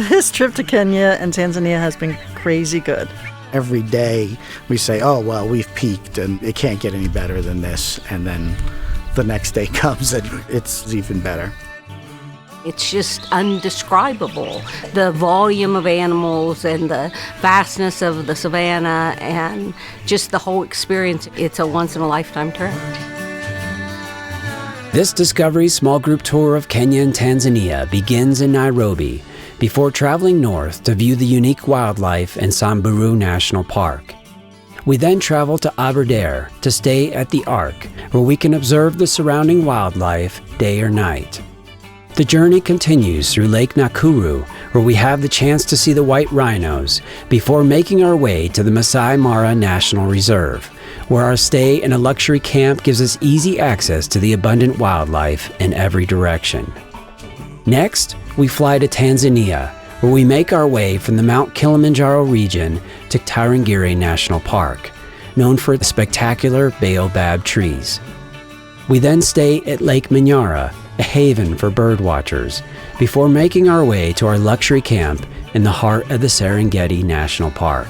This trip to Kenya and Tanzania has been crazy good. Every day we say, oh, well, we've peaked and it can't get any better than this. And then the next day comes and it's even better. It's just undescribable, the volume of animals and the vastness of the savannah and just the whole experience. It's a once-in-a-lifetime trip. This Discovery small group tour of Kenya and Tanzania begins in Nairobi before traveling north to view the unique wildlife in Samburu National Park. We then travel to Aberdare to stay at the Ark, where we can observe the surrounding wildlife day or night. The journey continues through Lake Nakuru, where we have the chance to see the white rhinos, before making our way to the Masai Mara National Reserve, where our stay in a luxury camp gives us easy access to the abundant wildlife in every direction. Next, we fly to Tanzania, where we make our way from the Mount Kilimanjaro region to Tarangire National Park, known for its spectacular baobab trees. We then stay at Lake Manyara, a haven for birdwatchers, before making our way to our luxury camp in the heart of the Serengeti National Park.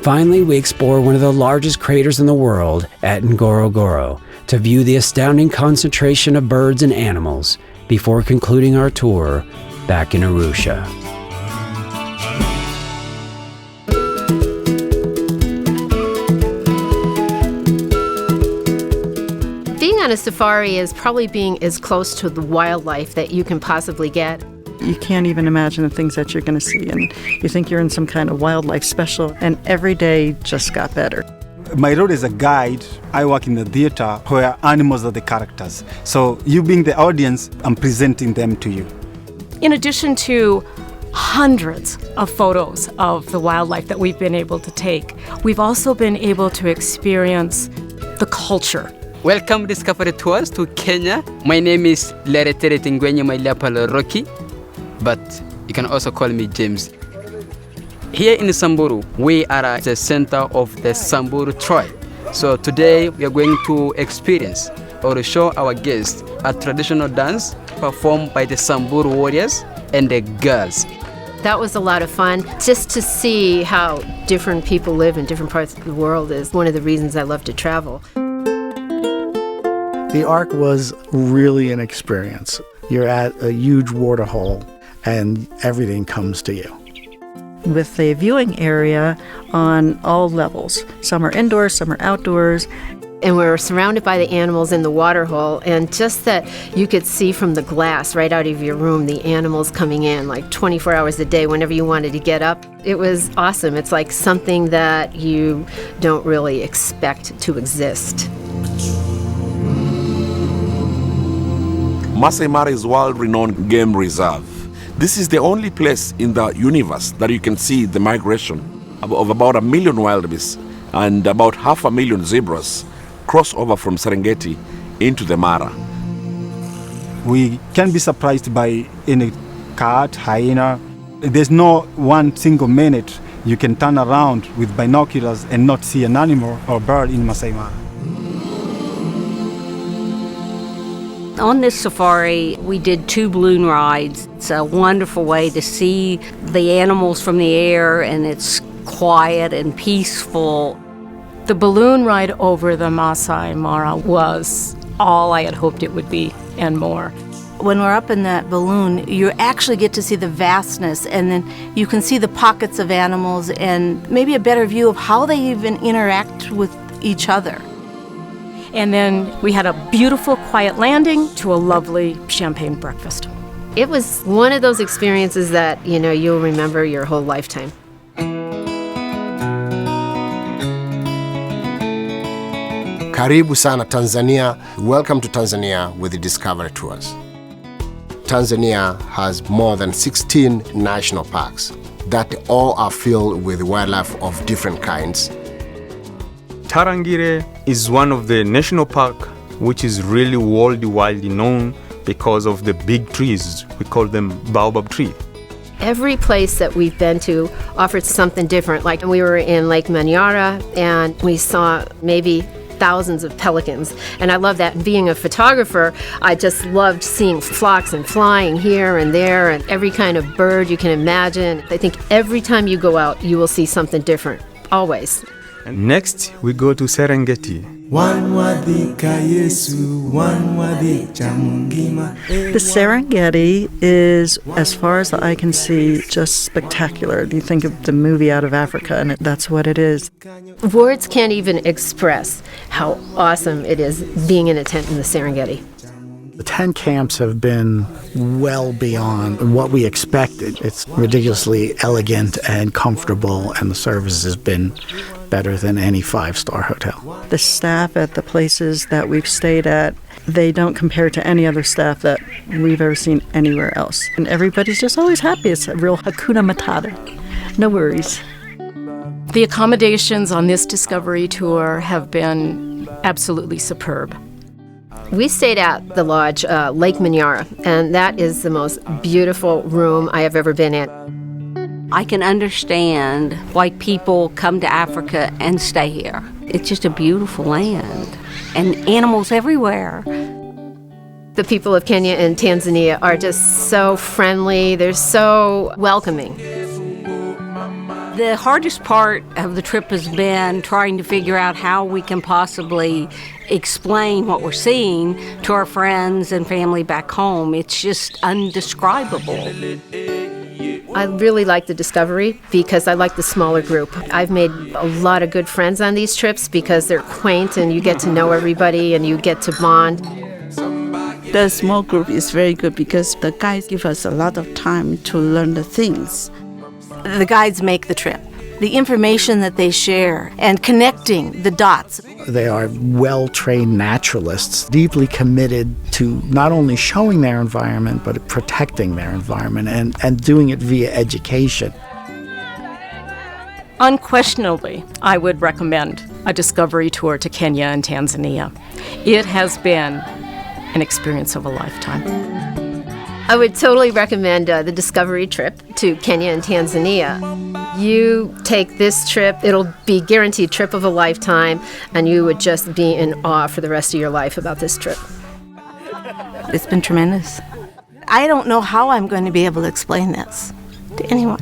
Finally, we explore one of the largest craters in the world at Ngorongoro to view the astounding concentration of birds and animals before concluding our tour back in Arusha. Being on a safari is probably being as close to the wildlife that you can possibly get. You can't even imagine the things that you're going to see, and you think you're in some kind of wildlife special, and every day just got better. My role as a guide, I work in the theater where animals are the characters. So you being the audience, I'm presenting them to you. In addition to hundreds of photos of the wildlife that we've been able to take, we've also been able to experience the culture. Welcome Discovery Tours to Kenya. My name is Leretere Tingwenye Mailapalo Rocky, but you can also call me James. Here in Samburu, we are at the center of the Samburu tribe. So today we are going to experience or show our guests a traditional dance performed by the Samburu warriors and the girls. That was a lot of fun. Just to see how different people live in different parts of the world is one of the reasons I love to travel. The Ark was really an experience. You're at a huge waterhole and everything comes to you. With a viewing area on all levels. Some are indoors, some are outdoors. And we're surrounded by the animals in the waterhole, and just that you could see from the glass right out of your room the animals coming in like 24 hours a day whenever you wanted to get up. It was awesome. It's like something that you don't really expect to exist. Masai Mara is world-renowned game reserve. This is the only place in the universe that you can see the migration of about 1 million wildebeest and about 500,000 zebras cross over from Serengeti into the Mara. We can be surprised by any cat, hyena. There's no one single minute you can turn around with binoculars and not see an animal or bird in Masai Mara. On this safari, we did 2 balloon rides. It's a wonderful way to see the animals from the air, and it's quiet and peaceful. The balloon ride over the Masai Mara was all I had hoped it would be and more. When we're up in that balloon, you actually get to see the vastness, and then you can see the pockets of animals and maybe a better view of how they even interact with each other. And then we had a beautiful, quiet landing to a lovely champagne breakfast. It was one of those experiences that, you'll remember your whole lifetime. Karibu sana Tanzania. Welcome to Tanzania with the Discovery Tours. Tanzania has more than 16 national parks that all are filled with wildlife of different kinds. Tarangire is one of the national park which is really worldwide known because of the big trees. We call them baobab tree. Every place that we've been to offered something different. Like we were in Lake Manyara and we saw maybe thousands of pelicans. And I love that. And being a photographer, I just loved seeing flocks and flying here and there and every kind of bird you can imagine. I think every time you go out, you will see something different, always. And next, we go to Serengeti. The Serengeti is, as far as the eye can see, just spectacular. You think of the movie Out of Africa, and that's what it is. Words can't even express how awesome it is being in a tent in the Serengeti. The tent camps have been well beyond what we expected. It's ridiculously elegant and comfortable, and the service has been better than any five-star hotel. The staff at the places that we've stayed at, they don't compare to any other staff that we've ever seen anywhere else. And everybody's just always happy. It's a real Hakuna Matata. No worries. The accommodations on this Discovery tour have been absolutely superb. We stayed at the lodge, Lake Manyara, and that is the most beautiful room I have ever been in. I can understand why people come to Africa and stay here. It's just a beautiful land and animals everywhere. The people of Kenya and Tanzania are just so friendly. They're so welcoming. The hardest part of the trip has been trying to figure out how we can possibly explain what we're seeing to our friends and family back home. It's just undescribable. I really like the Discovery because I like the smaller group. I've made a lot of good friends on these trips because they're quaint and you get to know everybody and you get to bond. The small group is very good because the guides give us a lot of time to learn the things. The guides make the trip. The information that they share and connecting the dots. They are well-trained naturalists, deeply committed to not only showing their environment, but protecting their environment and doing it via education. Unquestionably, I would recommend a Discovery tour to Kenya and Tanzania. It has been an experience of a lifetime. I would totally recommend the Discovery trip to Kenya and Tanzania. You take this trip, it'll be guaranteed trip of a lifetime, and you would just be in awe for the rest of your life about this trip. It's been tremendous. I don't know how I'm going to be able to explain this to anyone.